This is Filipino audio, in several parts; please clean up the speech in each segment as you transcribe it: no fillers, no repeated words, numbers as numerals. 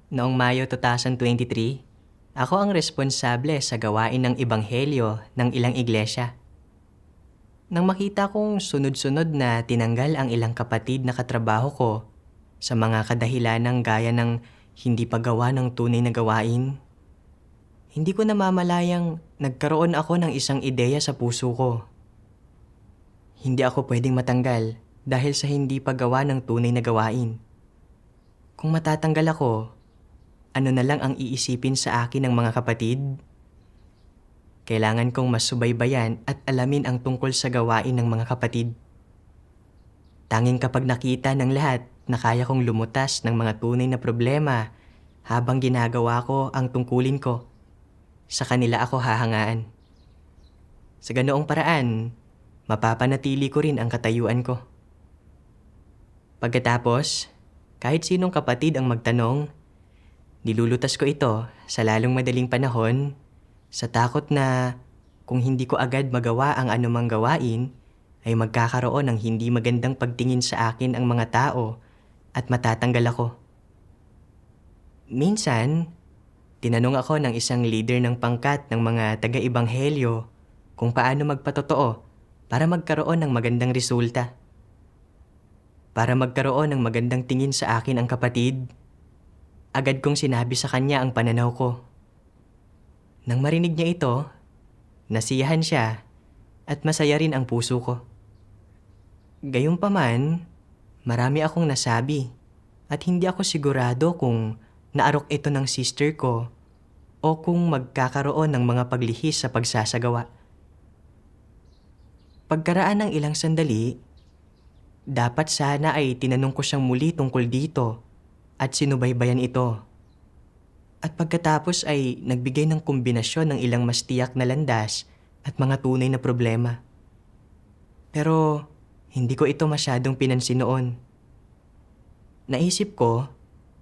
Noong Mayo 2023, ako ang responsable sa gawain ng ebanghelyo ng ilang iglesia. Nang makita kong sunod-sunod na tinanggal ang ilang kapatid na katrabaho ko sa mga kadahilanang gaya ng hindi paggawa ng tunay na gawain, hindi ko namamalayang nagkaroon ako ng isang ideya sa puso ko. Hindi ako pwedeng matanggal dahil sa hindi paggawa ng tunay na gawain. Kung matatanggal ako, ano na lang ang iisipin sa akin ng mga kapatid? Kailangan kong mas subaybayan at alamin ang tungkol sa gawain ng mga kapatid. Tanging kapag nakita ng lahat na kaya kong lumutas ng mga tunay na problema habang ginagawa ko ang tungkulin ko, sa kanila ako hahangaan. Sa ganoong paraan, mapapanatili ko rin ang katayuan ko. Pagkatapos, kahit sinong kapatid ang magtanong, nilulutas ko ito sa lalong madaling panahon sa takot na kung hindi ko agad magawa ang anumang gawain ay magkakaroon ng hindi magandang pagtingin sa akin ang mga tao at matatanggal ako. Minsan, tinanong ako ng isang leader ng pangkat ng mga taga-ebanghelyo kung paano magpatotoo para magkaroon ng magandang resulta. Para magkaroon ng magandang tingin sa akin ang kapatid, agad kong sinabi sa kanya ang pananaw ko. Nang marinig niya ito, nasiyahan siya at masaya rin ang puso ko. Gayunpaman, marami akong nasabi at hindi ako sigurado kung naarok ito ng sister ko o kung magkakaroon ng mga paglihis sa pagsasagawa. Pagkaraan ng ilang sandali, dapat sana ay tinanong ko siyang muli tungkol dito at sinubaybayan ito. At pagkatapos ay nagbigay ng kombinasyon ng ilang mas tiyak na landas at mga tunay na problema. Pero hindi ko ito masyadong pinansin noon. Naisip ko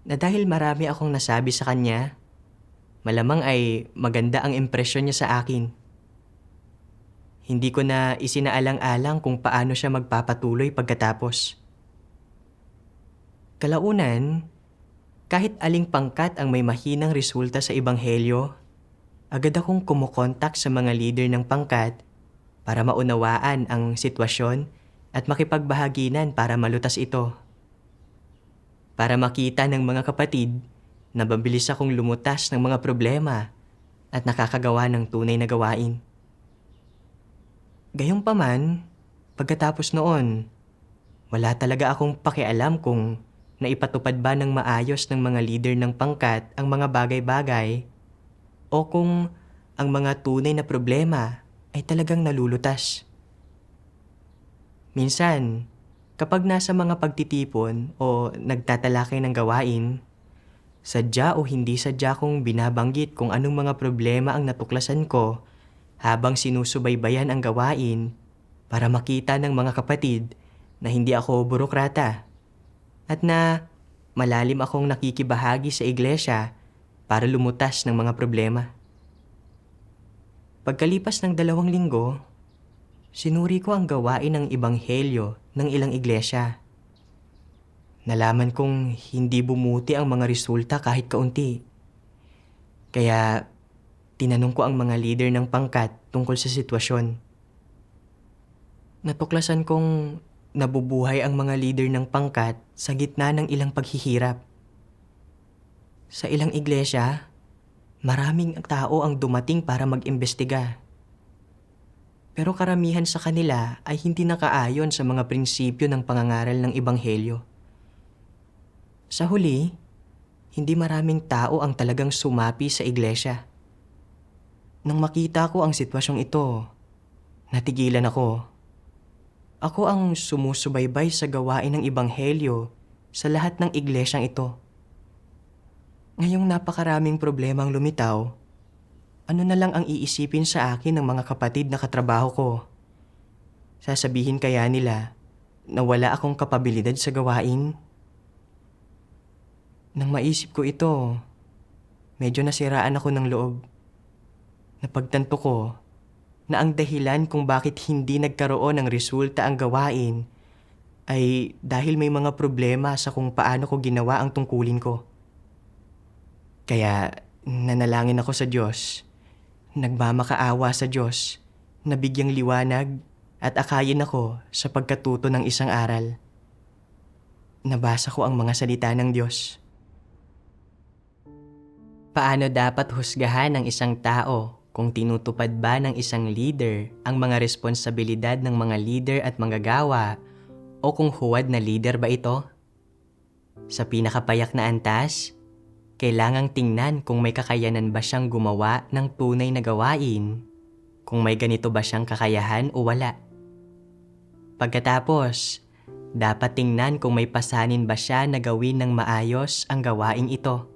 na dahil marami akong nasabi sa kanya, malamang ay maganda ang impresyon niya sa akin. Hindi ko na isinaalang-alang kung paano siya magpapatuloy pagkatapos. Kalaunan, kahit aling pangkat ang may mahinang resulta sa ebanghelyo, agad akong kumukontak sa mga leader ng pangkat para maunawaan ang sitwasyon at makipagbahaginan para malutas ito. Para makita ng mga kapatid na mabilis akong lumutas ng mga problema at nakakagawa ng tunay na gawain. Gayunpaman, pagkatapos noon, wala talaga akong pakialam kung naipatupad ba ng maayos ng mga leader ng pangkat ang mga bagay-bagay o kung ang mga tunay na problema ay talagang nalulutas. Minsan, kapag nasa mga pagtitipon o nagtatalakay ng gawain, sadya o hindi sadya kong binabanggit kung anong mga problema ang natuklasan ko habang sinusubaybayan ang gawain para makita ng mga kapatid na hindi ako burokrata at na malalim akong nakikibahagi sa iglesia para lumutas ng mga problema. Pagkalipas ng 2 linggo, sinuri ko ang gawain ng ebanghelyo ng ilang iglesia. Nalaman kong hindi bumuti ang mga resulta kahit kaunti. Kaya tinanong ko ang mga leader ng pangkat tungkol sa sitwasyon. Natuklasan kong nabubuhay ang mga leader ng pangkat sa gitna ng ilang paghihirap. Sa ilang iglesia, maraming tao ang dumating para mag-imbestiga. Pero karamihan sa kanila ay hindi nakaayon sa mga prinsipyo ng pangangaral ng ebanghelyo. Sa huli, hindi maraming tao ang talagang sumapi sa iglesia. Nang makita ko ang sitwasyong ito, natigilan ako. Ako ang sumusubaybay sa gawain ng ebanghelyo sa lahat ng iglesyang ito. Ngayong napakaraming problemang lumitaw, ano na lang ang iisipin sa akin ng mga kapatid na katrabaho ko? Sasabihin kaya nila na wala akong kapabilidad sa gawain? Nang maisip ko ito, medyo nasiraan ako ng loob. Napagtanto ko na ang dahilan kung bakit hindi nagkaroon ng resulta ang gawain ay dahil may mga problema sa kung paano ko ginawa ang tungkulin ko. Kaya nanalangin ako sa Diyos. Nagmamakaawa sa Diyos na bigyang liwanag at akayin ako sa pagkatuto ng isang aral. Nabasa ko ang mga salita ng Diyos. Paano dapat husgahan ng isang tao kung tinutupad ba ng isang leader ang mga responsibilidad ng mga leader at manggagawa o kung huwad na leader ba ito? Sa pinakapayak na antas, kailangang tingnan kung may kakayanan ba siyang gumawa ng tunay na gawain, kung may ganito ba siyang kakayahan o wala. Pagkatapos, dapat tingnan kung may pasanin ba siya na gawin ng maayos ang gawaing ito.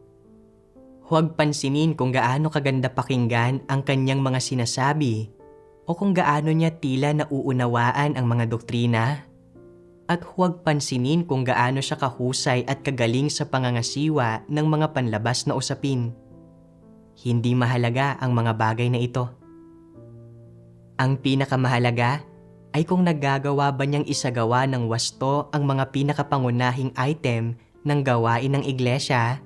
Huwag pansinin kung gaano kaganda pakinggan ang kanyang mga sinasabi o kung gaano niya tila nauunawaan ang mga doktrina. At huwag pansinin kung gaano siya kahusay at kagaling sa pangangasiwa ng mga panlabas na usapin. Hindi mahalaga ang mga bagay na ito. Ang pinakamahalaga ay kung naggagawa ba niyang isagawa ng wasto ang mga pinakapangunahing item ng gawain ng iglesia,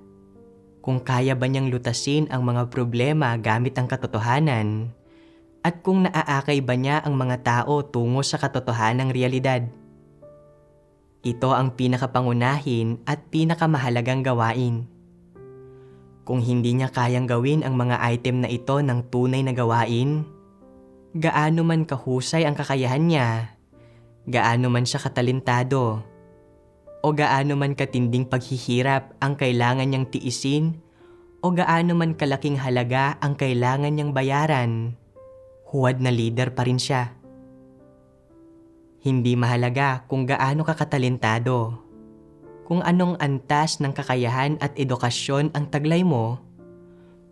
kung kaya ba niyang lutasin ang mga problema gamit ang katotohanan, at kung naaakay ba niya ang mga tao tungo sa katotohanang realidad. Ito ang pinakapangunahin at pinakamahalagang gawain. Kung hindi niya kayang gawin ang mga item na ito ng tunay na gawain, gaano man kahusay ang kakayahan niya, gaano man siya katalentado, o gaano man katinding paghihirap ang kailangan niyang tiisin, o gaano man kalaking halaga ang kailangan niyang bayaran, huwad na leader pa rin siya. Hindi mahalaga kung gaano ka katalentado, kung anong antas ng kakayahan at edukasyon ang taglay mo,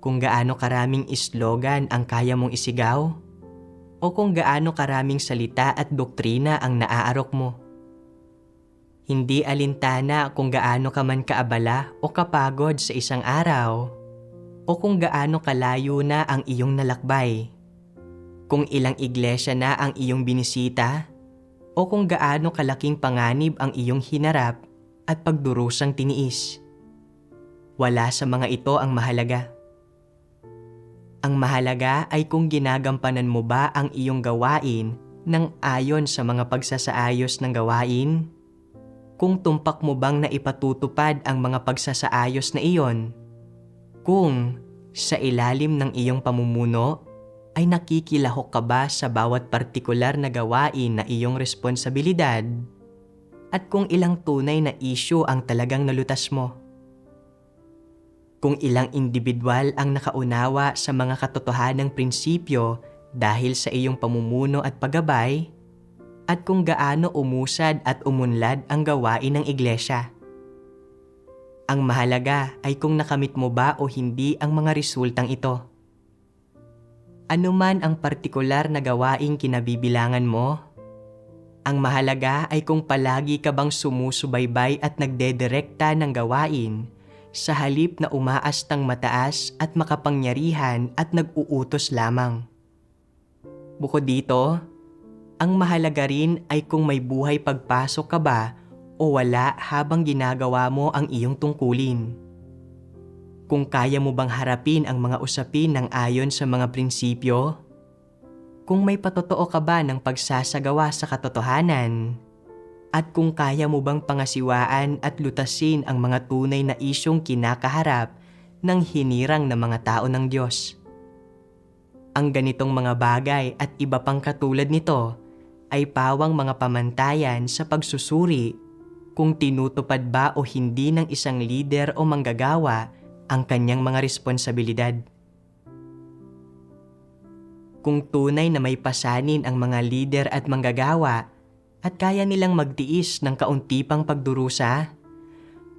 kung gaano karaming slogan ang kaya mong isigaw, o kung gaano karaming salita at doktrina ang naaarok mo. Hindi alintana kung gaano ka man kaabala o kapagod sa isang araw, o kung gaano kalayo na ang iyong nalakbay, kung ilang iglesia na ang iyong binisita, o kung gaano kalaking panganib ang iyong hinarap at pagdurusang tiniis. Wala sa mga ito ang mahalaga. Ang mahalaga ay kung ginagampanan mo ba ang iyong gawain ng ayon sa mga pagsasaayos ng gawain, kung tumpak mo bang naipatutupad ang mga pagsasaayos na iyon, kung sa ilalim ng iyong pamumuno ay nakikilahok ka ba sa bawat partikular na gawain na iyong responsibilidad, at kung ilang tunay na issue ang talagang nalutas mo. Kung ilang individual ang nakaunawa sa mga katotohanang prinsipyo dahil sa iyong pamumuno at paggabay, at kung gaano umusad at umunlad ang gawain ng iglesia. Ang mahalaga ay kung nakamit mo ba o hindi ang mga resultang ito. Ano man ang partikular na gawaing kinabibilangan mo, ang mahalaga ay kung palagi ka bang sumusubaybay at nagdedirekta ng gawain sa halip na umaastang mataas at makapangyarihan at nag-uutos lamang. Bukod dito, ang mahalaga rin ay kung may buhay pagpasok ka ba o wala habang ginagawa mo ang iyong tungkulin. Kung kaya mo bang harapin ang mga usapin ng ayon sa mga prinsipyo, kung may patotoo ka ba ng pagsasagawa sa katotohanan, at kung kaya mo bang pangasiwaan at lutasin ang mga tunay na isyong kinakaharap ng hinirang na mga tao ng Diyos. Ang ganitong mga bagay at iba pang katulad nito ay pawang mga pamantayan sa pagsusuri kung tinutupad ba o hindi ng isang leader o manggagawa ang kanyang mga responsibilidad. Kung tunay na may pasanin ang mga leader at manggagawa at kaya nilang magtiis ng kaunti pang pagdurusa,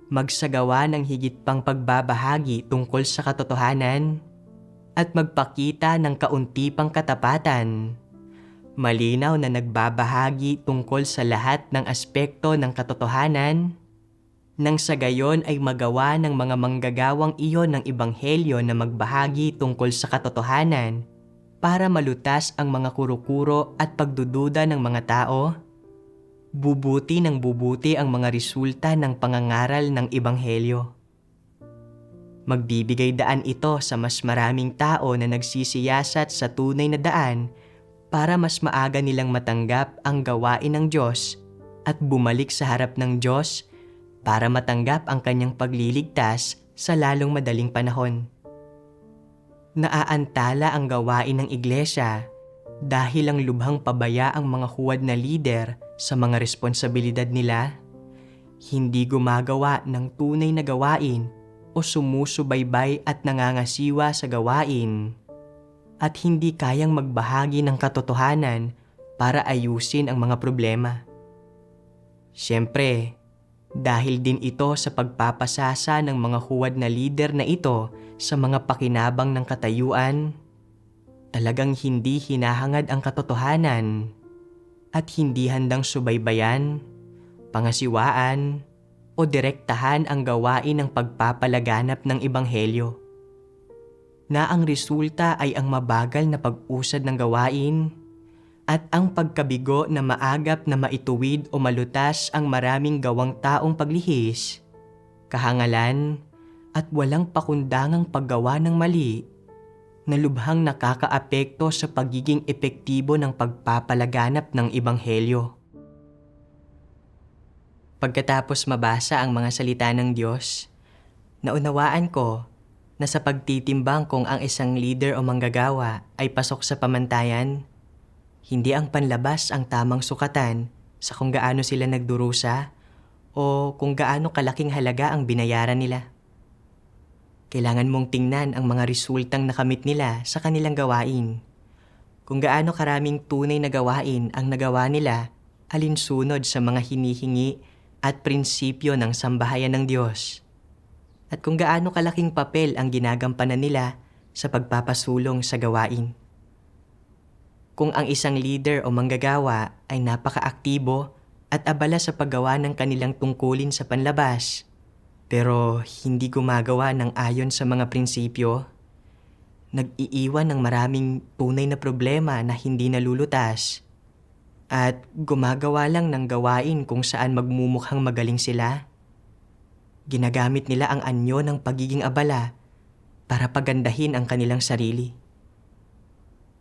magsagawa ng higit pang pagbabahagi tungkol sa katotohanan, at magpakita ng kaunti pang katapatan, malinaw na nagbabahagi tungkol sa lahat ng aspekto ng katotohanan, nang sa gayon ay magawa ng mga manggagawang iyon ng ebanghelyo na magbahagi tungkol sa katotohanan para malutas ang mga kuro-kuro at pagdududa ng mga tao. Bubuti ng bubuti ang mga resulta ng pangangaral ng ebanghelyo. Magbibigay daan ito sa mas maraming tao na nagsisiyasat sa tunay na daan para mas maaga nilang matanggap ang gawain ng Diyos at bumalik sa harap ng Diyos para matanggap ang kanyang pagliligtas sa lalong madaling panahon. Naaantala ang gawain ng iglesia dahil ang lubhang pabaya ang mga huwad na lider sa mga responsibilidad nila, hindi gumagawa ng tunay na gawain o sumusubaybay at nangangasiwa sa gawain, at hindi kayang magbahagi ng katotohanan para ayusin ang mga problema. Siyempre, dahil din ito sa pagpapasasa ng mga huwad na lider na ito sa mga pakinabang ng katayuan, talagang hindi hinahangad ang katotohanan at hindi handang subaybayan, pangasiwaan, o direktahan ang gawain ng pagpapalaganap ng Ebanghelyo. Na ang resulta ay ang mabagal na pag-usad ng gawain at ang pagkabigo na maagap na maituwid o malutas ang maraming gawang taong paglihis, kahangalan, at walang pakundangang paggawa ng mali na lubhang nakakaapekto sa pagiging epektibo ng pagpapalaganap ng Ebanghelyo. Pagkatapos mabasa ang mga salita ng Diyos, naunawaan ko na sa pagtitimbang kung ang isang leader o manggagawa ay pasok sa pamantayan, hindi ang panlabas ang tamang sukatan sa kung gaano sila nagdurusa o kung gaano kalaking halaga ang binayaran nila. Kailangan mong tingnan ang mga resultang nakamit nila sa kanilang gawain. Kung gaano karaming tunay na gawain ang nagawa nila alinsunod sa mga hinihingi at prinsipyo ng sambahayan ng Diyos. At kung gaano kalaking papel ang ginagampanan nila sa pagpapasulong sa gawain. Kung ang isang leader o manggagawa ay napakaaktibo at abala sa paggawa ng kanilang tungkulin sa panlabas, pero hindi gumagawa ng ayon sa mga prinsipyo, nag-iiwan ng maraming tunay na problema na hindi nalulutas, at gumagawa lang ng gawain kung saan magmumukhang magaling sila, ginagamit nila ang anyo ng pagiging abala para pagandahin ang kanilang sarili.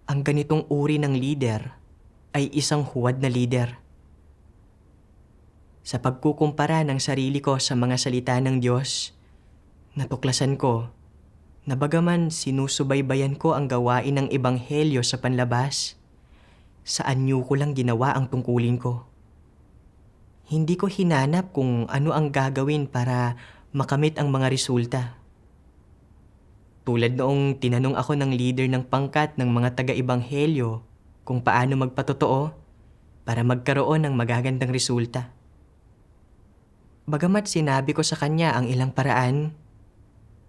Ang ganitong uri ng leader ay isang huwad na leader. Sa pagkukumpara ng sarili ko sa mga salita ng Diyos, natuklasan ko na bagaman sinusubaybayan ko ang gawain ng Ebanghelyo sa panlabas, sa anyo ko lang ginawa ang tungkulin ko. Hindi ko hinanap kung ano ang gagawin para makamit ang mga resulta. Tulad noong tinanong ako ng leader ng pangkat ng mga taga-Ebanghelyo kung paano magpatotoo para magkaroon ng magagandang resulta. Bagamat sinabi ko sa kanya ang ilang paraan,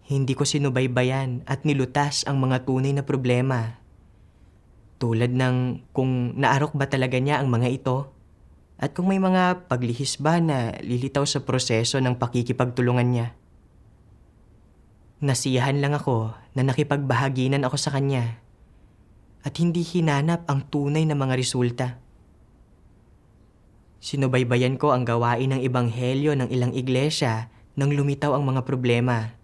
hindi ko sinubaybayan at nilutas ang mga tunay na problema. Tulad ng kung naarok ba talaga niya ang mga ito at kung may mga paglihis ba na lilitaw sa proseso ng pakikipagtulungan niya. Nasiyahan lang ako na nakipagbahaginan ako sa kanya at hindi hinanap ang tunay na mga resulta. Sinubaybayan ko ang gawain ng Ebanghelyo ng ilang iglesia nang lumitaw ang mga problema.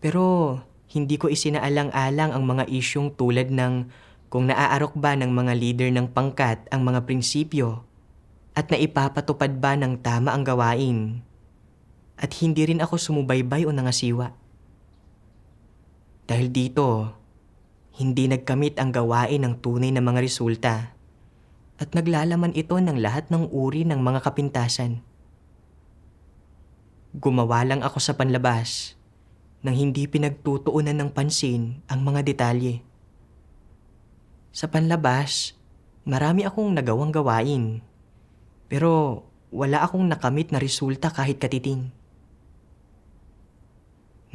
Pero hindi ko isinaalang-alang ang mga isyong tulad ng kung naaarok ba ng mga leader ng pangkat ang mga prinsipyo at naipapatupad ba ng tama ang gawain. At hindi rin ako sumubaybay o nangasiwa. Dahil dito, hindi nagkamit ang gawain ng tunay na mga resulta at naglalaman ito ng lahat ng uri ng mga kapintasan. Gumawa lang ako sa panlabas nang hindi pinagtutuunan ng pansin ang mga detalye. Sa panlabas, marami akong nagawang gawain, pero wala akong nakamit na resulta kahit katiting.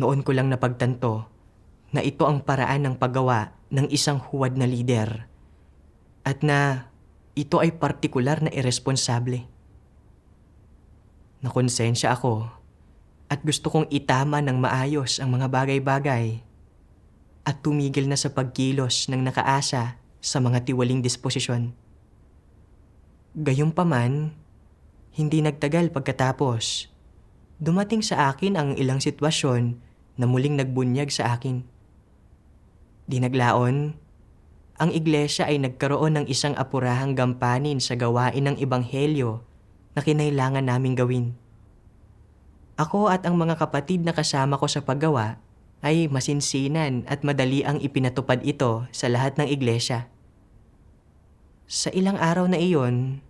Noon ko lang napagtanto na ito ang paraan ng paggawa ng isang huwad na lider at na ito ay partikular na irresponsable. Nakonsensya ako at gusto kong itama ng maayos ang mga bagay-bagay at tumigil na sa pagkilos ng nakaasa sa mga tiwaling disposisyon. Gayunpaman, hindi nagtagal pagkatapos, dumating sa akin ang ilang sitwasyon na muling nagbunyag sa akin. Dinaglaon, ang iglesia ay nagkaroon ng isang apurahang gampanin sa gawain ng ebanghelyo na kinailangan naming gawin. Ako at ang mga kapatid na kasama ko sa paggawa ay masinsinan at madali ang ipinatupad ito sa lahat ng iglesia. Sa ilang araw na iyon,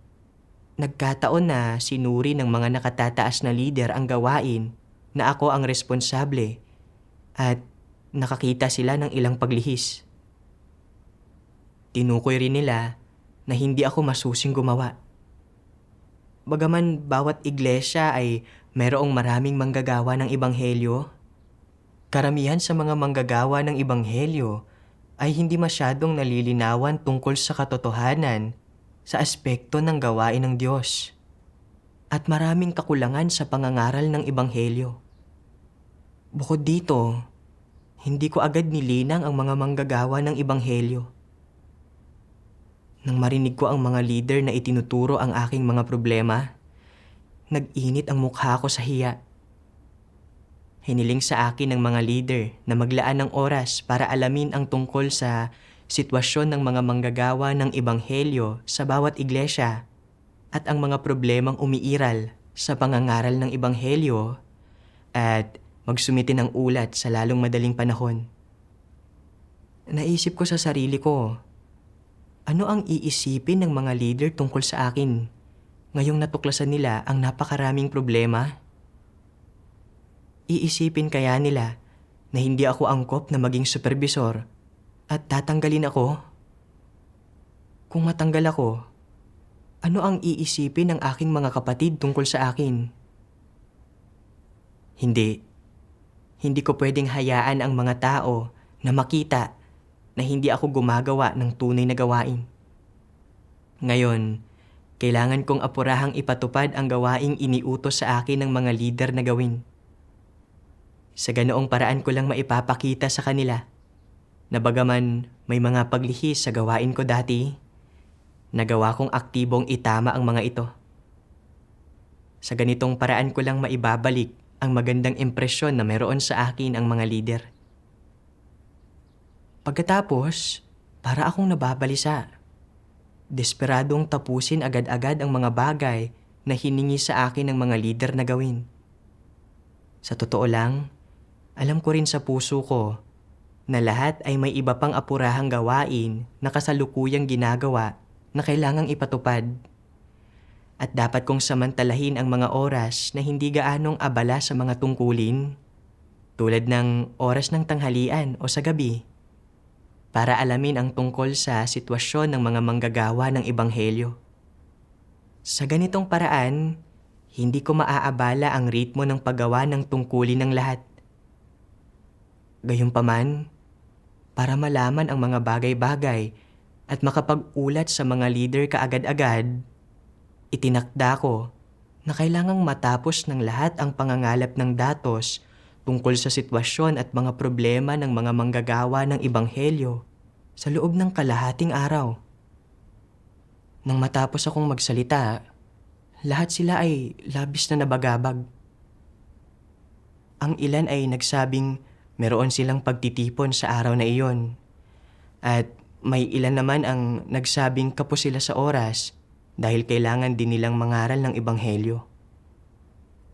nagkataon na sinuri ng mga nakatataas na lider ang gawain na ako ang responsable at nakakita sila ng ilang paglihis. Tinukoy rin nila na hindi ako masusing gumawa. Bagaman bawat iglesia ay mayroong maraming manggagawa ng ebanghelyo, karamihan sa mga manggagawa ng ebanghelyo ay hindi masyadong nalilinawan tungkol sa katotohanan sa aspekto ng gawain ng Diyos at maraming kakulangan sa pangangaral ng ebanghelyo. Bukod dito, hindi ko agad nilinang ang mga manggagawa ng ebanghelyo. Nang marinig ko ang mga leader na itinuturo ang aking mga problema, nag-init ang mukha ko sa hiya. Hiniling sa akin ng mga leader na maglaan ng oras para alamin ang tungkol sa sitwasyon ng mga manggagawa ng ebanghelyo sa bawat iglesia at ang mga problemang umiiral sa pangangaral ng ebanghelyo at magsumite ng ulat sa lalong madaling panahon. Naisip ko sa sarili ko, ano ang iisipin ng mga leader tungkol sa akin ngayong natuklasan nila ang napakaraming problema? Iisipin kaya nila na hindi ako angkop na maging supervisor at tatanggalin ako? Kung matanggal ako, ano ang iisipin ng aking mga kapatid tungkol sa akin? Hindi. Hindi ko pwedeng hayaan ang mga tao na makita na hindi ako gumagawa ng tunay na gawain. Ngayon, kailangan kong apurahang ipatupad ang gawaing iniutos sa akin ng mga leader na gawin. Sa ganoong paraan ko lang maipapakita sa kanila na bagaman may mga paglihis sa gawain ko dati, nagawa kong aktibong itama ang mga ito. Sa ganitong paraan ko lang maibabalik ang magandang impresyon na meron sa akin ang mga leader. Pagkatapos, para akong nababalisa. Desperadong tapusin agad-agad ang mga bagay na hiningi sa akin ng mga leader na gawin. Sa totoo lang, alam ko rin sa puso ko na lahat ay may iba pang apurahang gawain na kasalukuyang ginagawa na kailangang ipatupad. At dapat kong samantalahin ang mga oras na hindi gaanong abala sa mga tungkulin, tulad ng oras ng tanghalian o sa gabi, para alamin ang tungkol sa sitwasyon ng mga manggagawa ng ebanghelyo. Sa ganitong paraan, hindi ko maaabala ang ritmo ng paggawa ng tungkulin ng lahat. Gayunpaman, para malaman ang mga bagay-bagay at makapag-ulat sa mga leader kaagad-agad, itinakda ko na kailangang matapos ng lahat ang pangangalap ng datos tungkol sa sitwasyon at mga problema ng mga manggagawa ng ebanghelyo sa loob ng kalahating araw. Nang matapos akong magsalita, lahat sila ay labis na nabagabag. Ang ilan ay nagsabing meron silang pagtitipon sa araw na iyon. At may ilan naman ang nagsabing kapos sila sa oras dahil kailangan din nilang mangaral ng ebanghelyo.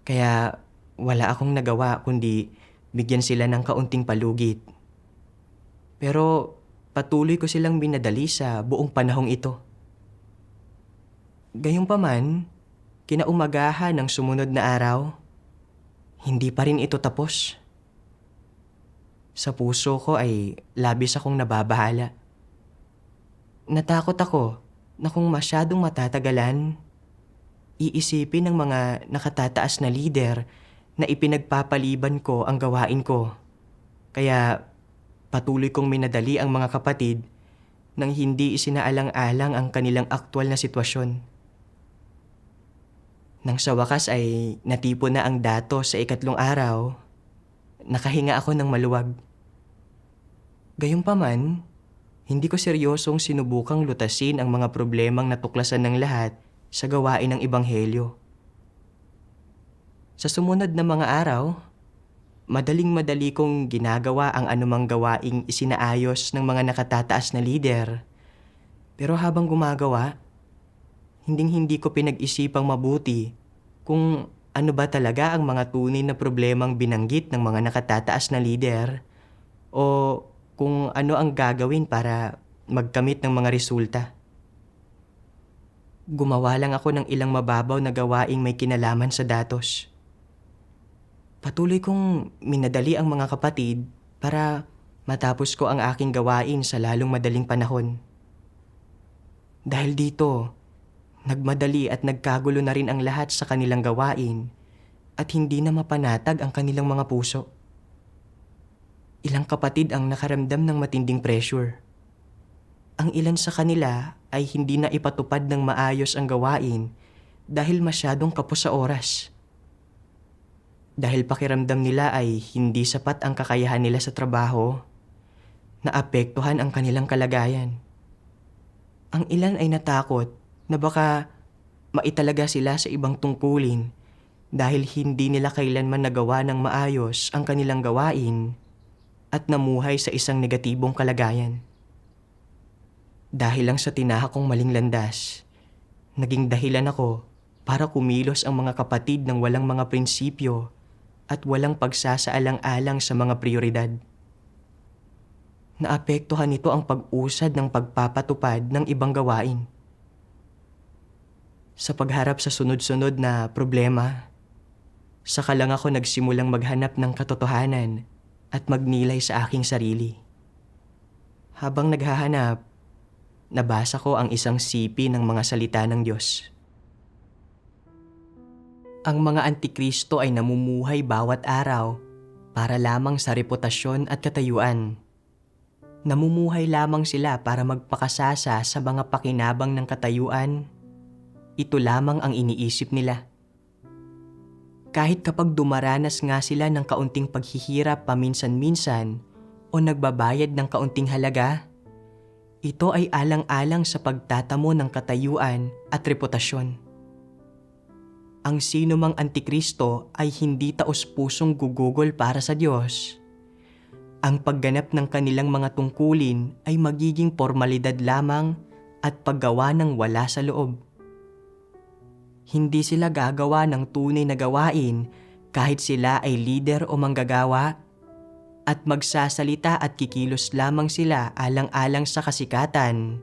Kaya wala akong nagawa kundi bigyan sila ng kaunting palugit. Pero patuloy ko silang binadali sa buong panahong ito. Gayunpaman, kinaumagahan ng sumunod na araw, hindi pa rin ito tapos. Sa puso ko ay labis akong nababahala. Natakot ako na kung masyadong matatagalan, iisipin ng mga nakatataas na lider na ipinagpapaliban ko ang gawain ko. Kaya patuloy kong minadali ang mga kapatid nang hindi isinaalang-alang ang kanilang aktwal na sitwasyon. Nang sa wakas ay natipon na ang datos sa ikatlong araw, nakahinga ako ng maluwag. Gayunpaman, hindi ko seryosong sinubukang lutasin ang mga problemang natuklasan ng lahat sa gawain ng ebanghelyo. Sa sumunod na mga araw, madaling-madali kong ginagawa ang anumang gawaing isinaayos ng mga nakatataas na lider. Pero habang gumagawa, hinding-hindi ko pinag-isipang mabuti kung ano ba talaga ang mga tunay na problemang binanggit ng mga nakatataas na lider o kung ano ang gagawin para magkamit ng mga resulta. Gumawa lang ako ng ilang mababaw na gawaing may kinalaman sa datos. Patuloy kong minadali ang mga kapatid para matapos ko ang aking gawain sa lalong madaling panahon. Dahil dito, nagmadali at nagkagulo na rin ang lahat sa kanilang gawain at hindi na mapanatag ang kanilang mga puso. Ilang kapatid ang nakaramdam ng matinding pressure. Ang ilan sa kanila ay hindi na ipatupad ng maayos ang gawain dahil masyadong kapos sa oras. Dahil pakiramdam nila ay hindi sapat ang kakayahan nila sa trabaho, naapektuhan ang kanilang kalagayan. Ang ilan ay natakot na baka maitalaga sila sa ibang tungkulin dahil hindi nila kailanman nagawa ng maayos ang kanilang gawain at namuhay sa isang negatibong kalagayan. Dahil lang sa tinahak kong maling landas, naging dahilan ako para kumilos ang mga kapatid ng walang mga prinsipyo at walang pagsasaalang-alang sa mga prioridad. Naapektuhan nito ang pag-usad ng pagpapatupad ng ibang gawain. Sa pagharap sa sunod-sunod na problema, saka lang ako nagsimulang maghanap ng katotohanan at magnilay sa aking sarili. Habang naghahanap, nabasa ko ang isang sipi ng mga salita ng Diyos. Ang mga antikristo ay namumuhay bawat araw para lamang sa reputasyon at katayuan. Namumuhay lamang sila para magpakasasa sa mga pakinabang ng katayuan. Ito lamang ang iniisip nila. Kahit kapag dumaranas nga sila ng kaunting paghihirap paminsan-minsan o nagbabayad ng kaunting halaga, ito ay alang-alang sa pagtatamo ng katayuan at reputasyon. Ang sino mang antikristo ay hindi taos-pusong gugugol para sa Diyos. Ang pagganap ng kanilang mga tungkulin ay magiging formalidad lamang at paggawa ng wala sa loob. Hindi sila gagawa ng tunay na gawain kahit sila ay lider o manggagawa at magsasalita at kikilos lamang sila alang-alang sa kasikatan,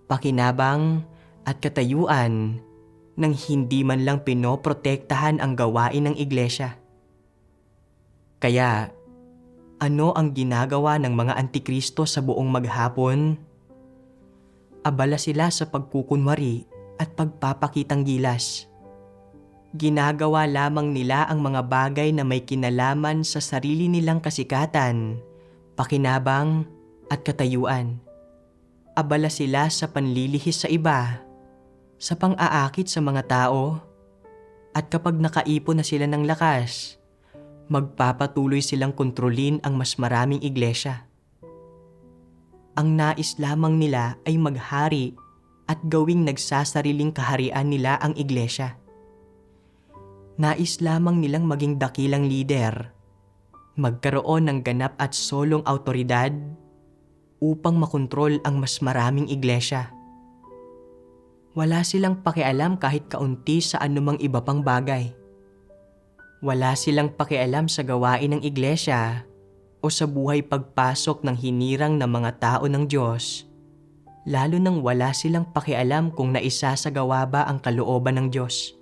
pakinabang at katayuan nang hindi man lang pinoprotektahan ang gawain ng iglesia. Kaya, ano ang ginagawa ng mga antikristo sa buong maghapon? Abala sila sa pagkukunwari at pagpapakitang gilas. Ginagawa lamang nila ang mga bagay na may kinalaman sa sarili nilang kasikatan, pakinabang at katayuan. Abala sila sa panlilihis sa iba, sa pang-aakit sa mga tao, at kapag nakaipon na sila ng lakas, magpapatuloy silang kontrolin ang mas maraming iglesia. Ang nais lamang nila ay maghari at gawing nagsasariling kaharian nila ang iglesia. Nais lamang nilang maging dakilang lider, magkaroon ng ganap at solong awtoridad upang makontrol ang mas maraming iglesia. Wala silang pakialam kahit kaunti sa anumang iba pang bagay. Wala silang pakialam sa gawain ng iglesia o sa buhay pagpasok ng hinirang ng mga tao ng Diyos, lalo nang wala silang pakialam kung naisasagawa ba ang kalooban ng Diyos.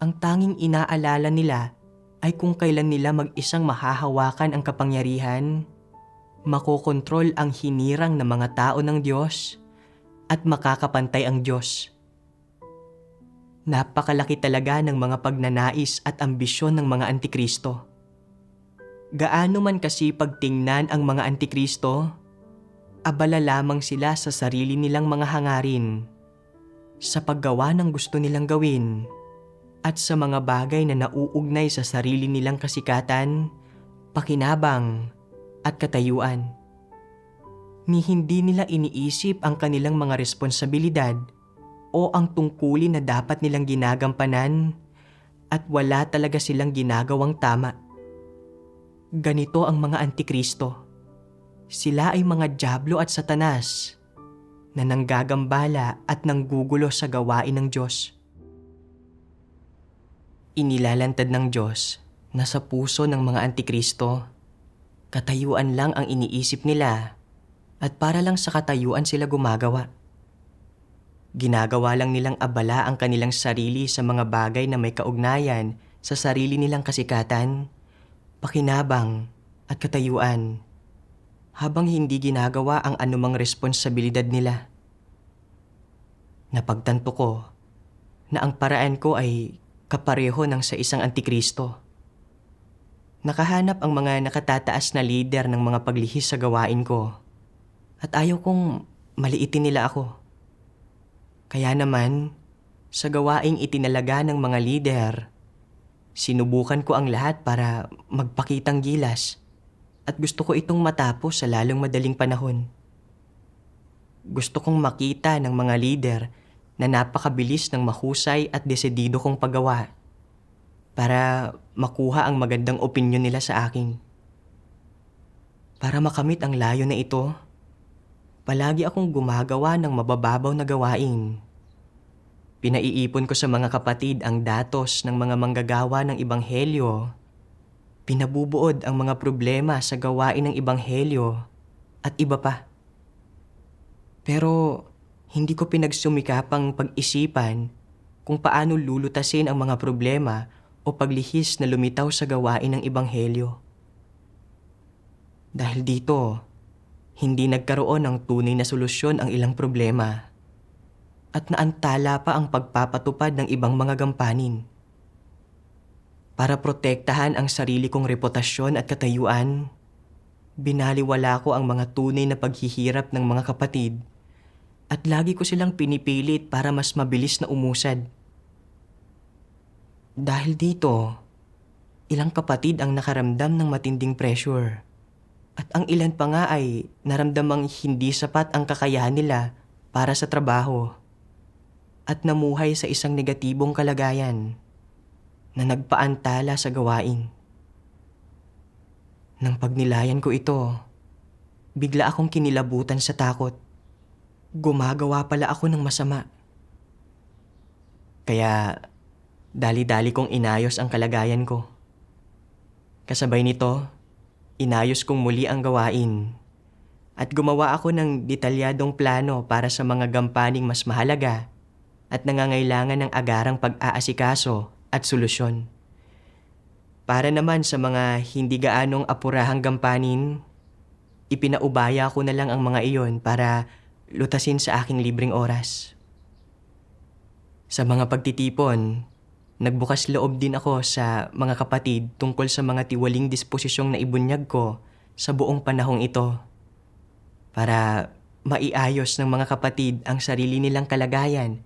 Ang tanging inaalala nila ay kung kailan nila mag-isang mahahawakan ang kapangyarihan, makokontrol ang hinirang ng mga tao ng Diyos, at makakapantay ang Diyos. Napakalaki talaga ng mga pagnanais at ambisyon ng mga antikristo. Gaano man kasipag tingnan ang mga antikristo, abala lamang sila sa sarili nilang mga hangarin, sa paggawa ng gusto nilang gawin, at sa mga bagay na nauugnay sa sarili nilang kasikatan, pakinabang, at katayuan. Ni hindi nila iniisip ang kanilang mga responsibilidad o ang tungkulin na dapat nilang ginagampanan at wala talaga silang ginagawang tama. Ganito ang mga antikristo. Sila ay mga dyablo at satanas na nanggagambala at nanggugulo sa gawain ng Diyos. Inilalantad ng Diyos na sa puso ng mga antikristo, katayuan lang ang iniisip nila at para lang sa katayuan sila gumagawa. Ginagawa lang nilang abala ang kanilang sarili sa mga bagay na may kaugnayan sa sarili nilang kasikatan, pakinabang at katayuan, habang hindi ginagawa ang anumang responsibilidad nila. Napagtanto ko na ang paraan ko ay kapareho ng sa isang antikristo. Nakahanap ang mga nakatataas na lider ng mga paglihis sa gawain ko at ayaw kong maliitin nila ako. Kaya naman, sa gawaing itinalaga ng mga lider, sinubukan ko ang lahat para magpakitang gilas at gusto ko itong matapos sa lalong madaling panahon. Gusto kong makita ng mga lider na napakabilis ng mahusay at desidido kong paggawa para makuha ang magandang opinyon nila sa akin. Para makamit ang layo na ito, palagi akong gumagawa ng mabababaw na gawain. Pinaiipon ko sa mga kapatid ang datos ng mga manggagawa ng ebanghelyo. Pinabubuod ang mga problema sa gawain ng ebanghelyo at iba pa. Pero hindi ko pinagsumikapang pag-isipan kung paano lulutasin ang mga problema o paglihis na lumitaw sa gawain ng ebanghelyo. Dahil dito, hindi nagkaroon ng tunay na solusyon ang ilang problema at naantala pa ang pagpapatupad ng ibang mga gampanin. Para protektahan ang sarili kong reputasyon at katayuan, binaliwala ko ang mga tunay na paghihirap ng mga kapatid at lagi ko silang pinipilit para mas mabilis na umusad. Dahil dito, ilang kapatid ang nakaramdam ng matinding pressure at ang ilan pa nga ay naramdamang hindi sapat ang kakayahan nila para sa trabaho at namuhay sa isang negatibong kalagayan na nagpaantala sa gawain. Nang pagnilayan ko ito, bigla akong kinilabutan sa takot. Gumagawa pala ako ng masama. Kaya dali-dali kong inayos ang kalagayan ko. Kasabay nito, inayos kong muli ang gawain at gumawa ako ng detalyadong plano para sa mga gampaning mas mahalaga at nangangailangan ng agarang pag-aasikaso at solusyon. Para naman sa mga hindi gaanong apurahang gampanin, ipinaubaya ko na lang ang mga iyon para lutasin sa aking libreng oras. Sa mga pagtitipon, nagbukas loob din ako sa mga kapatid tungkol sa mga tiwaling disposisyong naibunyag ko sa buong panahong ito para maiayos ng mga kapatid ang sarili nilang kalagayan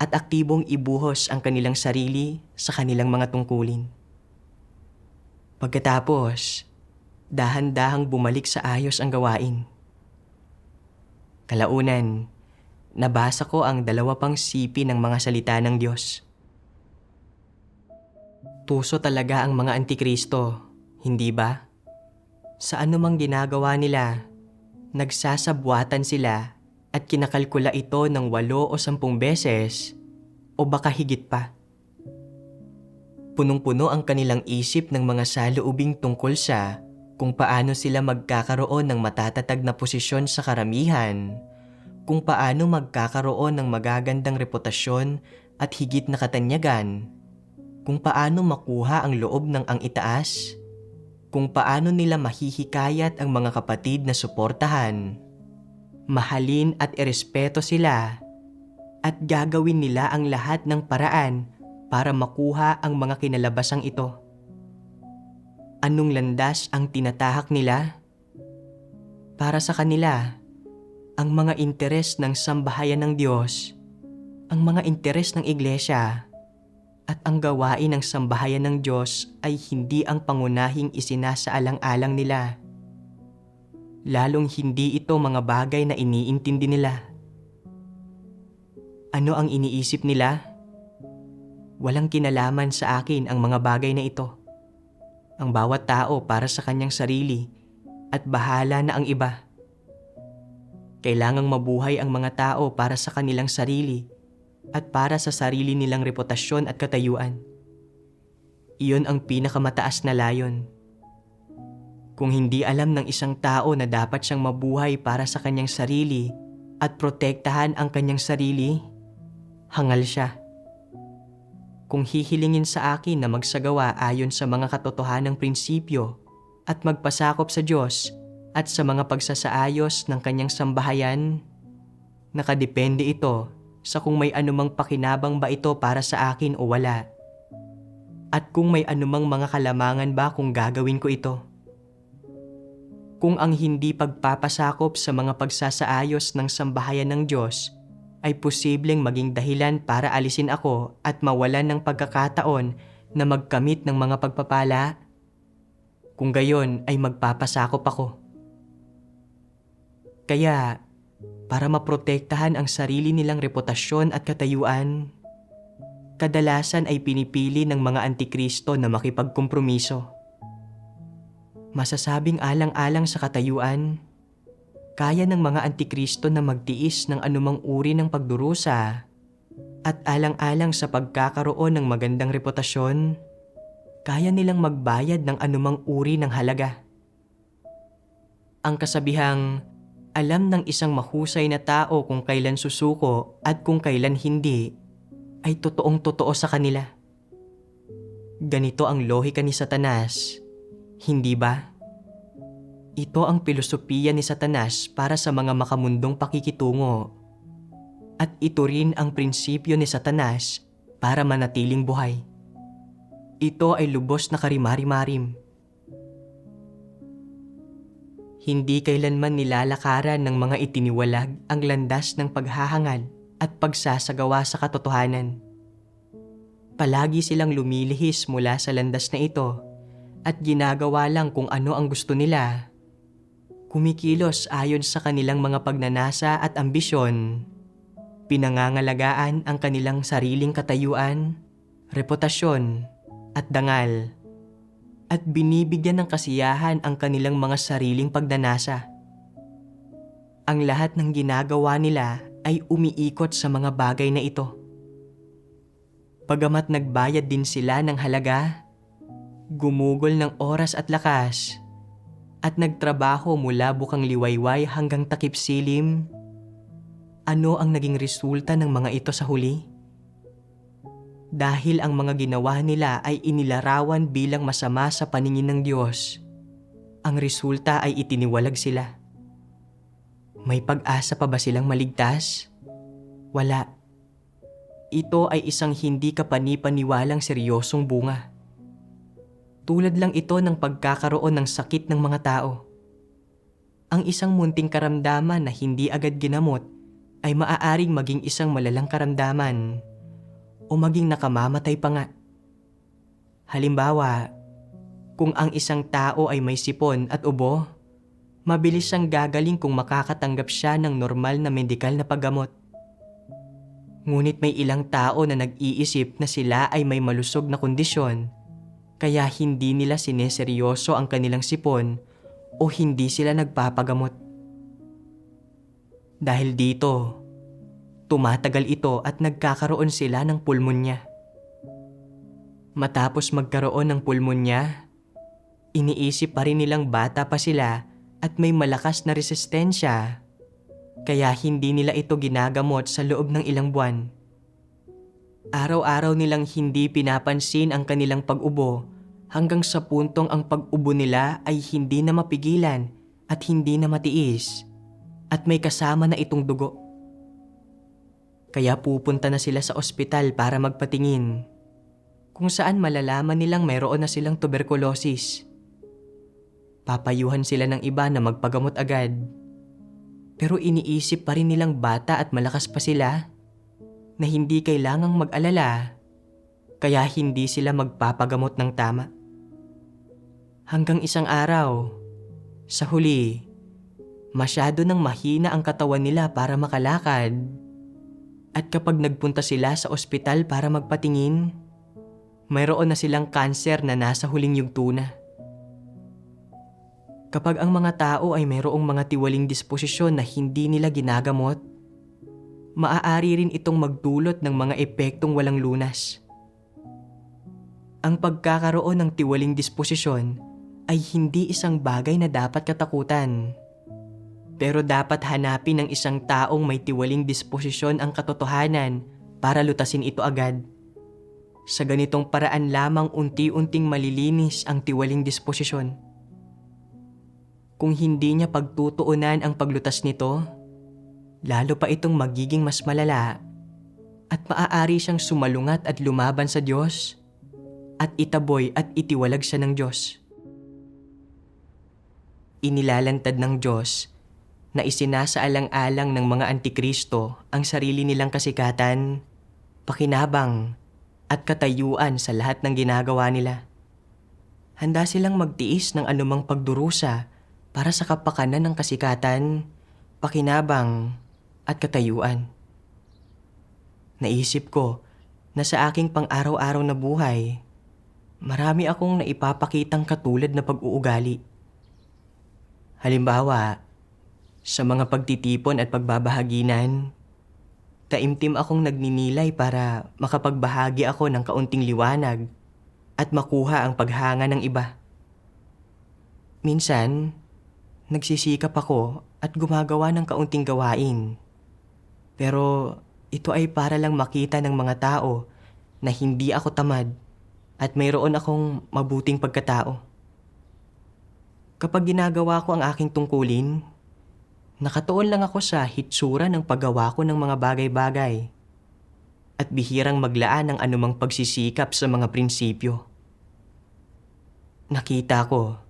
at aktibong ibuhos ang kanilang sarili sa kanilang mga tungkulin. Pagkatapos, dahan-dahang bumalik sa ayos ang gawain. Kalaunan, nabasa ko ang 2 pang sipi ng mga salita ng Diyos. Tuso talaga ang mga antikristo, hindi ba? Sa anumang ginagawa nila, nagsasabwatan sila at kinakalkula ito ng 8 o 10 beses o baka higit pa. Punong-puno ang kanilang isip ng mga saloobing tungkol sa kung paano sila magkakaroon ng matatatag na posisyon sa karamihan, kung paano magkakaroon ng magagandang reputasyon at higit na katanyagan, kung paano makuha ang loob ng ang itaas, kung paano nila mahihikayat ang mga kapatid na suportahan, mahalin at irespeto sila, at gagawin nila ang lahat ng paraan para makuha ang mga kinalabasang ito. Anong landas ang tinatahak nila? Para sa kanila, ang mga interes ng sambahayan ng Diyos, ang mga interes ng iglesia, at ang gawain ng sambahayan ng Diyos ay hindi ang pangunahing isinasaalang-alang nila. Lalong hindi ito mga bagay na iniintindi nila. Ano ang iniisip nila? Walang kinalaman sa akin ang mga bagay na ito. ang bawat tao para sa kanyang sarili at bahala na ang iba. Kailangang mabuhay ang mga tao para sa kanilang sarili at para sa sarili nilang reputasyon at katayuan. Iyon ang pinakamataas na layon. Kung hindi alam ng isang tao na dapat siyang mabuhay para sa kanyang sarili at protektahan ang kanyang sarili, hangal siya. Kung hihilingin sa akin na magsagawa ayon sa mga katotohanang prinsipyo at magpasakop sa Diyos at sa mga pagsasaayos ng kanyang sambahayan, nakadepende ito sa kung may anumang pakinabang ba ito para sa akin o wala. At kung may anumang mga kalamangan ba kung gagawin ko ito. Kung ang hindi pagpapasakop sa mga pagsasaayos ng sambahayan ng Diyos ay posibleng maging dahilan para alisin ako at mawalan ng pagkakataon na magkamit ng mga pagpapala, kung gayon ay magpapasakop ako. Kaya, para maprotektahan ang sarili nilang reputasyon at katayuan, kadalasan ay pinipili ng mga antikristo na makipagkompromiso. Masasabing alang-alang sa katayuan, kaya ng mga antikristo na magtiis ng anumang uri ng pagdurusa at alang-alang sa pagkakaroon ng magandang reputasyon, kaya nilang magbayad ng anumang uri ng halaga. Ang kasabihang, alam ng isang mahusay na tao kung kailan susuko at kung kailan hindi, ay totoong-totoo sa kanila. Ganito ang lohika ni Satanas, hindi ba? Ito ang pilosopiya ni Satanas para sa mga makamundong pakikitungo. At ito rin ang prinsipyo ni Satanas para manatiling buhay. Ito ay lubos na karimari-marim. Hindi kailanman nilalakaran ng mga itiniwalag ang landas ng paghahangad at pagsasagawa sa katotohanan. Palagi silang lumilihis mula sa landas na ito at ginagawa lang kung ano ang gusto nila. Kumikilos ayon sa kanilang mga pagnanasa at ambisyon. Pinangangalagaan ang kanilang sariling katayuan, reputasyon, at dangal. At binibigyan ng kasiyahan ang kanilang mga sariling pagnanasa. Ang lahat ng ginagawa nila ay umiikot sa mga bagay na ito. Bagamat nagbayad din sila ng halaga, gumugol ng oras at lakas, at nagtrabaho mula bukang liwayway hanggang takip silim, ano ang naging resulta ng mga ito sa huli? Dahil ang mga ginawa nila ay inilarawan bilang masama sa paningin ng Diyos, ang resulta ay itiniwalag sila. May pag-asa pa ba silang maligtas? Wala. Ito ay isang hindi kapani-paniwalang seryosong bunga. Tulad lang ito ng pagkakaroon ng sakit ng mga tao. Ang isang munting karamdaman na hindi agad ginamot ay maaaring maging isang malalang karamdaman o maging nakamamatay pa nga. Halimbawa, kung ang isang tao ay may sipon at ubo, mabilis siyang gagaling kung makakatanggap siya ng normal na medikal na paggamot. Ngunit may ilang tao na nag-iisip na sila ay may malusog na kondisyon, kaya hindi nila sineseryoso ang kanilang sipon o hindi sila nagpapagamot. Dahil dito, tumatagal ito at nagkakaroon sila ng pulmonya. Matapos magkaroon ng pulmonya, iniisip pa rin nilang bata pa sila at may malakas na resistensya, kaya hindi nila ito ginagamot sa loob ng ilang buwan. Araw-araw nilang hindi pinapansin ang kanilang pag-ubo hanggang sa puntong ang pag-ubo nila ay hindi na mapigilan at hindi na matiis at may kasama na itong dugo. Kaya pupunta na sila sa ospital para magpatingin, kung saan malalaman nilang mayroon na silang tuberculosis. Papayuhan sila ng iba na magpagamot agad. Pero iniisip pa rin nilang bata at malakas pa sila na hindi kailangang mag-alala, kaya hindi sila magpapagamot ng tama. Hanggang isang araw, sa huli, masyado nang mahina ang katawan nila para makalakad. At kapag nagpunta sila sa ospital para magpatingin, mayroon na silang kanser na nasa huling yugto na. Kapag ang mga tao ay mayroong mga tiwaling disposisyon na hindi nila ginagamot, maaari rin itong magdulot ng mga epektong walang lunas. Ang pagkakaroon ng tiwaling disposisyon ay hindi isang bagay na dapat katakutan. Pero dapat hanapin ng isang taong may tiwaling disposisyon ang katotohanan para lutasin ito agad. Sa ganitong paraan lamang unti-unting malilinis ang tiwaling disposisyon. Kung hindi niya pagtutuunan ang paglutas nito, lalo pa itong magiging mas malala at maaari siyang sumalungat at lumaban sa Diyos at itaboy at itiwalag siya ng Diyos. Inilalantad ng Diyos na isinasaalang-alang ng mga antikristo ang sarili nilang kasikatan, pakinabang at katayuan sa lahat ng ginagawa nila. Handa silang magtiis ng anumang pagdurusa para sa kapakanan ng kasikatan, pakinabang at katayuan. Naisip ko na sa aking pang-araw-araw na buhay, marami akong naipapakitang katulad na pag-uugali. Halimbawa, sa mga pagtitipon at pagbabahaginan, taimtim akong nagninilay para makapagbahagi ako ng kaunting liwanag at makuha ang paghanga ng iba. Minsan, nagsisikap ako at gumagawa ng kaunting gawain. Pero ito ay para lang makita ng mga tao na hindi ako tamad at mayroon akong mabuting pagkatao. Kapag ginagawa ko ang aking tungkulin, nakatuon lang ako sa hitsura ng paggawa ko ng mga bagay-bagay at bihirang maglaan ng anumang pagsisikap sa mga prinsipyo. Nakita ko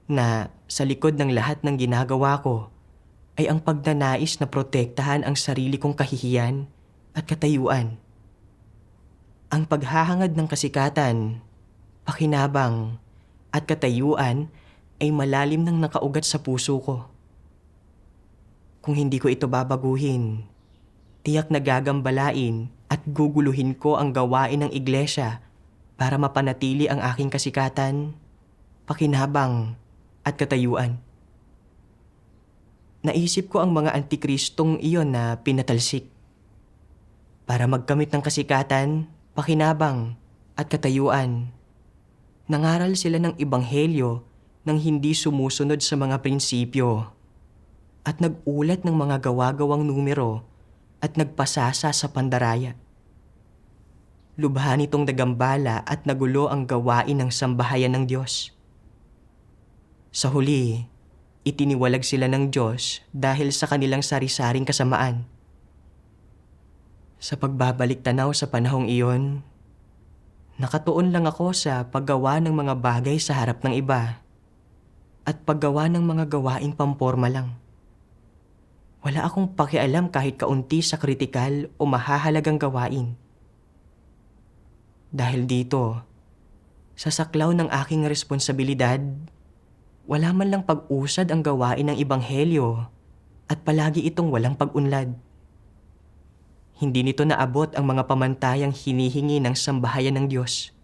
na sa likod ng lahat ng ginagawa ko ay ang pagnanais na protektahan ang sarili kong kahihiyan at katayuan. Ang paghahangad ng kasikatan, pakinabang at katayuan ay malalim nang nakaugat sa puso ko. Kung hindi ko ito babaguhin, tiyak na gagambalain at guguluhin ko ang gawain ng iglesia para mapanatili ang aking kasikatan, pakinabang at katayuan. Naisip ko ang mga antikristong iyon na pinatalsik. Para magkamit ng kasikatan, pakinabang at katayuan, nangaral sila ng ebanghelyo nang hindi sumusunod sa mga prinsipyo at nag-ulat ng mga gawa-gawang numero at nagpasasa sa pandaraya. Lubha nitong nagambala at nagulo ang gawain ng sambahayan ng Diyos. Sa huli, itiniwalag sila ng Diyos dahil sa kanilang sari-saring kasamaan. Sa pagbabalik tanaw sa panahong iyon, nakatuon lang ako sa paggawa ng mga bagay sa harap ng iba at paggawa ng mga gawaing pamporma lang. Wala akong pakialam kahit kaunti sa kritikal o mahahalagang gawain. Dahil dito, sa saklaw ng aking responsibilidad, wala man lang pag-usad ang gawain ng ebanghelyo at palagi itong walang pag-unlad. Hindi nito naabot ang mga pamantayang hinihingi ng sambahayan ng Diyos.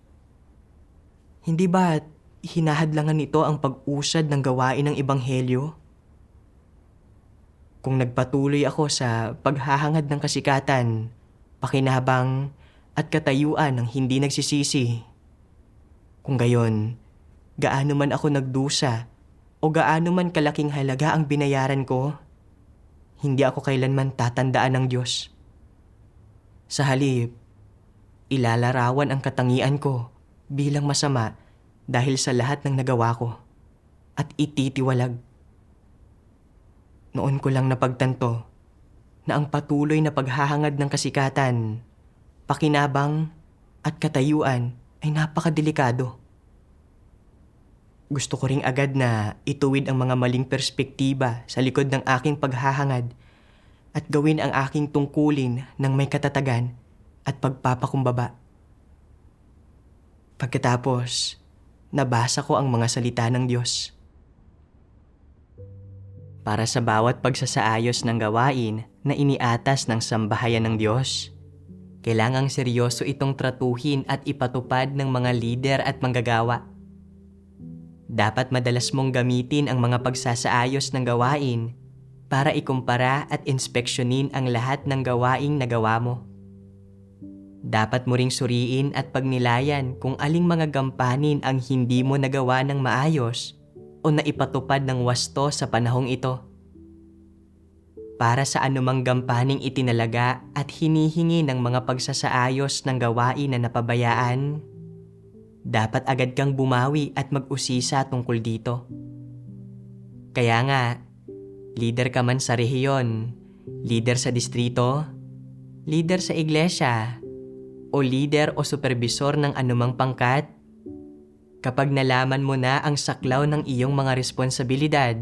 Hindi ba hinahadlangan nito ang pag-usad ng gawain ng ebanghelyo? Kung nagpatuloy ako sa paghahangad ng kasikatan, pakinabang at katayuan ng hindi nagsisisi, kung gayon, gaano man ako nagdusa o gaano man kalaking halaga ang binayaran ko, hindi ako kailanman tatandaan ng Diyos. Sa halip, ilalarawan ang katangian ko bilang masama dahil sa lahat ng nagawa ko at ititiwalag. Noon ko lang napagtanto na ang patuloy na paghahangad ng kasikatan, pakinabang at katayuan ay napakadelikado. Gusto ko ring agad na ituwid ang mga maling perspektiba sa likod ng aking paghahangad at gawin ang aking tungkulin ng may katatagan at pagpapakumbaba. Pagkatapos, nabasa ko ang mga salita ng Diyos. Para sa bawat pagsasaayos ng gawain na iniatas ng sambahayan ng Diyos, kailangang seryoso itong tratuhin at ipatupad ng mga lider at manggagawa. Dapat madalas mong gamitin ang mga pagsasaayos ng gawain para ikumpara at inspeksyonin ang lahat ng gawaing nagawa mo. Dapat mo ring suriin at pagnilayan kung aling mga gampanin ang hindi mo nagawa ng maayos o naipatupad ng wasto sa panahong ito. Para sa anumang gampaning itinalaga at hinihingi ng mga pagsasaayos ng gawain na napabayaan, dapat agad kang bumawi at mag-usisa tungkol dito. Kaya nga, leader ka man sa rehiyon, leader sa distrito, leader sa iglesia, o leader o supervisor ng anumang pangkat, kapag nalaman mo na ang saklaw ng iyong mga responsibilidad,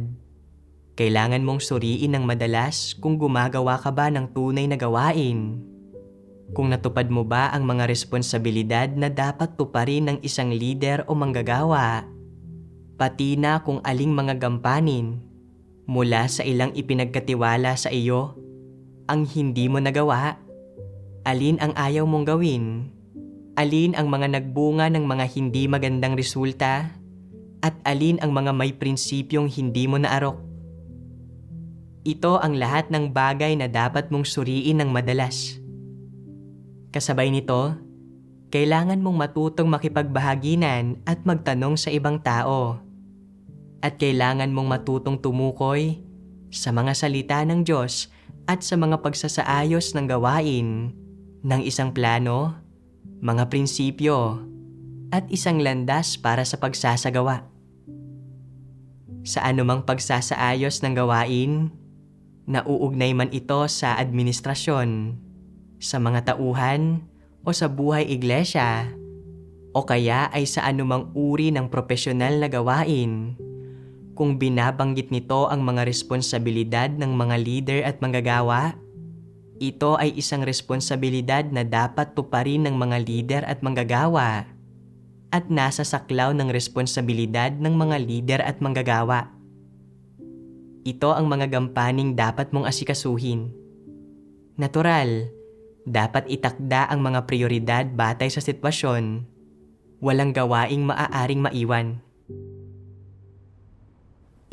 kailangan mong suriin ng madalas kung gumagawa ka ba ng tunay na gawain. Kung natupad mo ba ang mga responsibilidad na dapat tuparin ng isang leader o manggagawa, pati na kung aling mga gampanin mula sa ilang ipinagkatiwala sa iyo ang hindi mo nagawa, alin ang ayaw mong gawin, alin ang mga nagbunga ng mga hindi magandang resulta, at alin ang mga may prinsipyong hindi mo naarok. Ito ang lahat ng bagay na dapat mong suriin ng madalas. Kasabay nito, kailangan mong matutong makipagbahaginan at magtanong sa ibang tao. At kailangan mong matutong tumukoy sa mga salita ng Diyos at sa mga pagsasaayos ng gawain ng isang plano, mga prinsipyo, at isang landas para sa pagsasagawa. Sa anumang pagsasaayos ng gawain, nauugnay man ito sa administrasyon, sa mga tauhan, o sa buhay iglesia, o kaya ay sa anumang uri ng propesyonal na gawain, kung binabanggit nito ang mga responsibilidad ng mga leader at manggagawa, ito ay isang responsibilidad na dapat tuparin ng mga leader at manggagawa at nasa saklaw ng responsibilidad ng mga leader at manggagawa. Ito ang mga gampaning dapat mong asikasuhin. Natural, dapat itakda ang mga prioridad batay sa sitwasyon. Walang gawaing maaaring maiwan.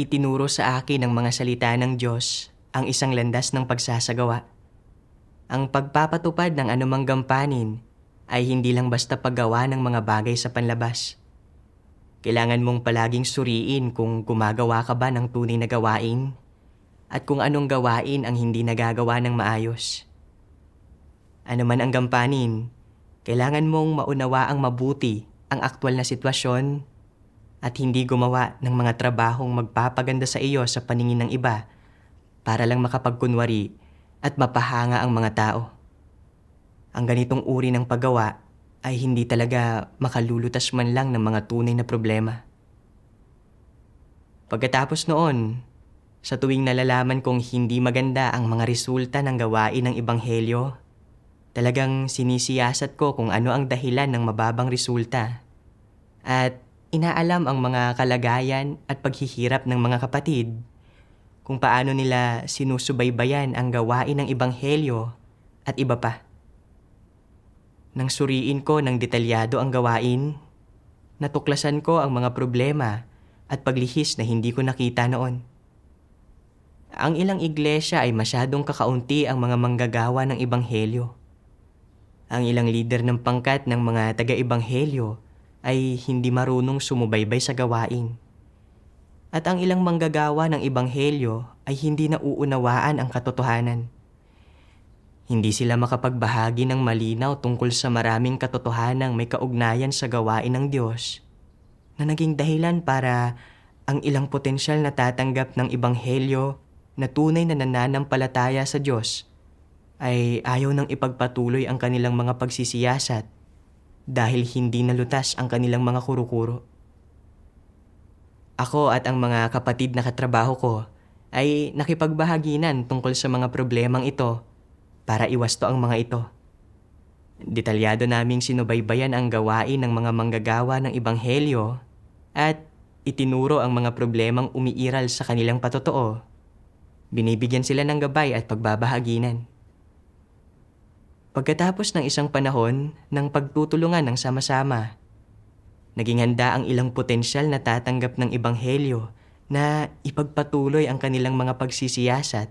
Itinuro sa akin ng mga salita ng Diyos ang isang landas ng pagsasagawa. Ang pagpapatupad ng anumang gampanin ay hindi lang basta paggawa ng mga bagay sa panlabas. Kailangan mong palaging suriin kung gumagawa ka ba ng tunay na gawain at kung anong gawain ang hindi nagagawa ng maayos. Ano man ang gampanin, kailangan mong maunawaang mabuti ang aktwal na sitwasyon at hindi gumawa ng mga trabahong magpapaganda sa iyo sa paningin ng iba para lang makapagkunwari at mapahanga ang mga tao. Ang ganitong uri ng paggawa ay hindi talaga makalulutas man lang ng mga tunay na problema. Pagkatapos noon, sa tuwing nalalaman kong hindi maganda ang mga resulta ng gawain ng Ebanghelyo, talagang sinisiyasat ko kung ano ang dahilan ng mababang resulta. At inaalam ang mga kalagayan at paghihirap ng mga kapatid, kung paano nila sinusubaybayan ang gawain ng Ebanghelyo at iba pa. Nang suriin ko ng detalyado ang gawain, natuklasan ko ang mga problema at paglihis na hindi ko nakita noon. Ang ilang iglesia ay masyadong kakaunti ang mga manggagawa ng Ebanghelyo. Ang ilang leader ng pangkat ng mga taga-Ebanghelyo ay hindi marunong sumubaybay sa gawain. At ang ilang manggagawa ng Ebanghelyo ay hindi nauunawaan ang katotohanan. Hindi sila makapagbahagi ng malinaw tungkol sa maraming katotohanang may kaugnayan sa gawain ng Diyos na naging dahilan para ang ilang potensyal na tatanggap ng Ebanghelyo na tunay na nananampalataya sa Diyos ay ayaw nang ipagpatuloy ang kanilang mga pagsisiyasat dahil hindi nalutas ang kanilang mga kuro-kuro. Ako at ang mga kapatid na katrabaho ko ay nakipagbahaginan tungkol sa mga problemang ito para iwasto ang mga ito. Detalyado naming sinubaybayan ang gawain ng mga manggagawa ng Ebanghelyo at itinuro ang mga problemang umiiral sa kanilang patotoo. Binibigyan sila ng gabay at pagbabahaginan. Pagkatapos ng isang panahon ng pagtutulungan ng sama-sama, Naging handa ang ilang potensyal na tatanggap ng ebanghelyo na ipagpatuloy ang kanilang mga pagsisiyasat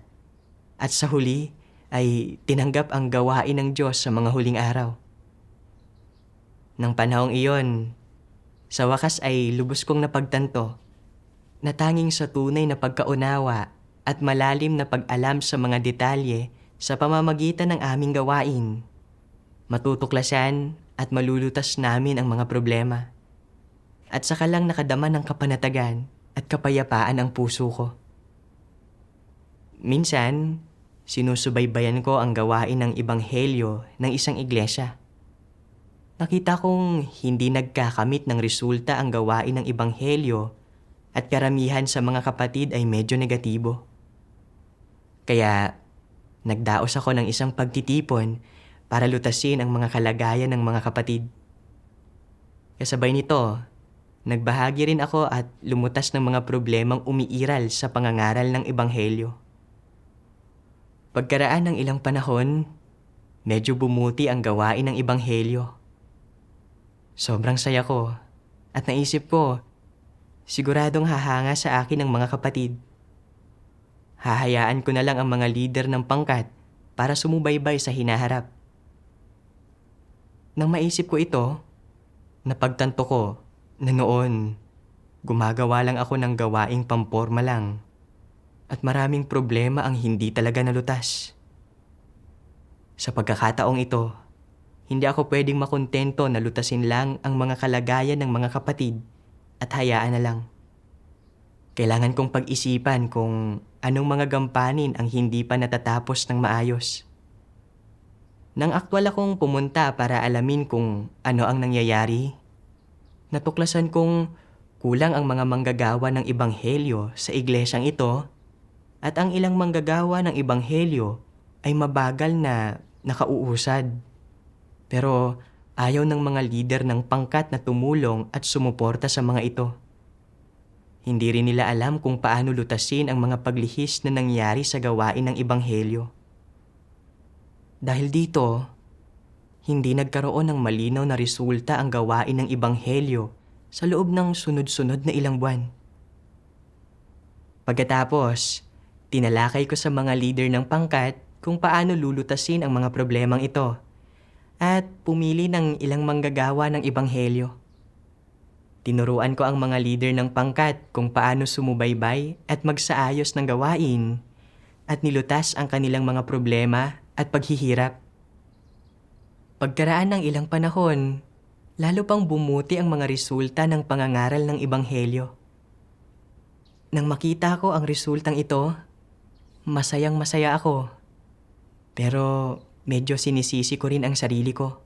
at sa huli ay tinanggap ang gawain ng Diyos sa mga huling araw. Nang panahong iyon, sa wakas ay lubos kong napagtanto na tanging sa tunay na pagkaunawa at malalim na pag-alam sa mga detalye sa pamamagitan ng aming gawain, matutuklasan at malulutas namin ang mga problema. At saka lang nakadama ng kapanatagan at kapayapaan ang puso ko. Minsan, sinusubaybayan ko ang gawain ng ebanghelyo ng isang iglesia. Nakita kong hindi nagkakamit ng resulta ang gawain ng ebanghelyo at karamihan sa mga kapatid ay medyo negatibo. Kaya, nagdaos ako ng isang pagtitipon para lutasin ang mga kalagayan ng mga kapatid. Kasabay nito, nagbahagi rin ako at lumutas ng mga problemang umiiral sa pangangaral ng ebanghelyo. Pagkaraan ng ilang panahon, medyo bumuti ang gawain ng ebanghelyo. Sobrang saya ko at naisip ko, siguradong hahanga sa akin ang mga kapatid. Hahayaan ko na lang ang mga lider ng pangkat para sumubaybay sa hinaharap. Nang maisip ko ito, napagtanto ko na noon, gumagawa lang ako ng gawaing pamporma lang at maraming problema ang hindi talaga nalutas. Sa pagkakataong ito, hindi ako pwedeng makontento na lutasin lang ang mga kalagayan ng mga kapatid at hayaan na lang. Kailangan kong pag-isipan kung anong mga gampanin ang hindi pa natatapos ng maayos. Nang aktwal akong pumunta para alamin kung ano ang nangyayari, natuklasan kong kulang ang mga manggagawa ng ebanghelyo sa iglesyang ito at ang ilang manggagawa ng ebanghelyo ay mabagal na nakauusad. Pero ayaw ng mga lider ng pangkat na tumulong at sumuporta sa mga ito. Hindi rin nila alam kung paano lutasin ang mga paglihis na nangyari sa gawain ng ebanghelyo. Dahil dito, hindi nagkaroon ng malinaw na resulta ang gawain ng ebanghelyo sa loob ng sunod-sunod na ilang buwan. Pagkatapos, tinalakay ko sa mga leader ng pangkat kung paano lulutasin ang mga problemang ito at pumili ng ilang manggagawa ng ebanghelyo. Tinuruan ko ang mga leader ng pangkat kung paano sumubaybay at magsaayos ng gawain at nilutas ang kanilang mga problema at paghihirap. Pagkaraan ng ilang panahon, lalo pang bumuti ang mga resulta ng pangangaral ng ebanghelyo. Nang makita ko ang resultang ito, masayang masaya ako. Pero medyo sinisisi ko rin ang sarili ko.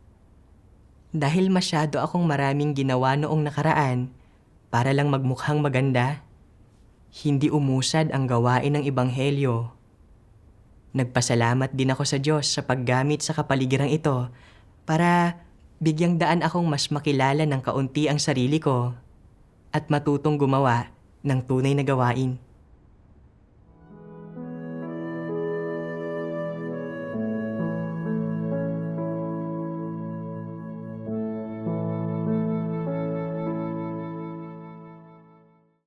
Dahil masyado akong maraming ginawa noong nakaraan para lang magmukhang maganda, hindi umusad ang gawain ng ebanghelyo. Nagpasalamat din ako sa Diyos sa paggamit sa kapaligirang ito para bigyang daan akong mas makilala ng kaunti ang sarili ko at matutong gumawa ng tunay na gawain.